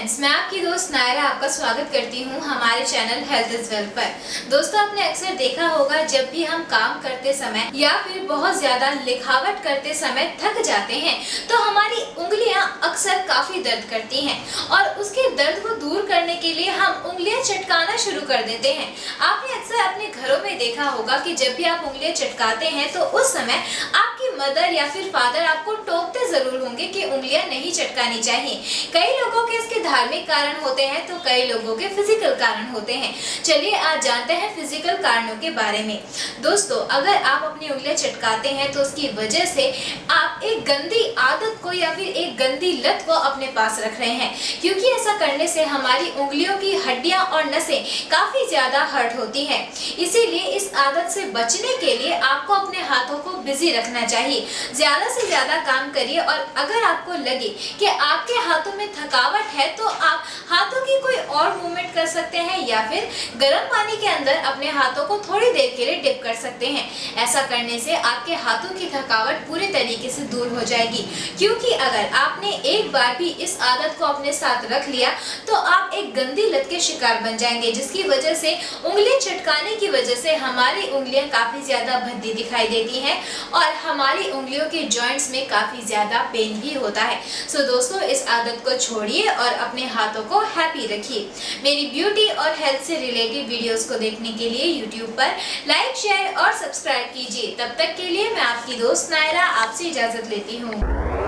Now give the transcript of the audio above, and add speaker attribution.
Speaker 1: Friends, मैं आपकी दोस्त नायरा आपका स्वागत करती हूं हमारे चैनल हेल्थ इज वेल्थ पर। दोस्तों, आपने अक्सर देखा होगा जब भी हम काम करते समय या फिर बहुत ज्यादा लिखावट करते समय थक जाते हैं तो हमारी उंगलियां अक्सर काफी दर्द करती हैं और उसके दर्द को दूर करने के लिए हम उंगलियां चटकाना शुरू कर देते हैं। आपने अक्सर अपने घरों में देखा होगा कि जब भी आप उंगलियां चटकाते हैं तो उस समय आपकी मदर या फिर फादर आपको टोकते जरूर होंगे कि उंगलियां नहीं चटकानी चाहिए। कई लोगों के इसके धार्मिक कारण होते हैं तो कई लोगों के फिजिकल कारण होते हैं। चलिए आज जानते हैं फिजिकल कारणों के बारे में। दोस्तों, अगर आप अपनी उंगलियां चटकाते हैं तो उसकी वजह से आप एक गंदी आदत को या फिर एक गंदी लत को अपने पास रख रहे हैं, क्योंकि ऐसा करने से हमारी उंगलियों की हड्डियां और नसें काफी ज्यादा हर्ट होती हैं। इसीलिए इस आदत से बचने के लिए आपको अपने हाथों को बिजी रखना चाहिए। ज्यादा से ज्यादा काम करिए और अगर आपको लगे कि आपके हाथों में थकावट है तो आप हाथों की कोई और मूवमेंट कर सकते हैं या फिर गर्म पानी के अंदर अपने हाथों को थोड़ी देर के लिए डिप कर सकते हैं। ऐसा करने से आपके हाथों की थकावट पूरे तरीके से दूर हो जाएगी, क्योंकि अगर आपने एक बार भी इस आदत को अपने साथ रख लिया तो आप एक गंदी लत के शिकार बन जाएंगे, जिसकी वजह से उंगली चटकाने की वजह से हमारी उंगलियां काफी ज्यादा भद्दी दिखाई देती हैं और हमारी उंगलियों के जॉइंट्स में काफी ज्यादा पेन भी होता है। सो दोस्तों, इस आदत को छोड़िए और अपने हाथों को हैप्पी रखिए। मेरी ब्यूटी और हेल्थ से रिलेटेड वीडियोस को देखने के लिए यूट्यूब पर लाइक, शेयर और सब्सक्राइब कीजिए। तब तक के लिए मैं आपकी दोस्त नायरा आपसे इजाजत लेती हूँ।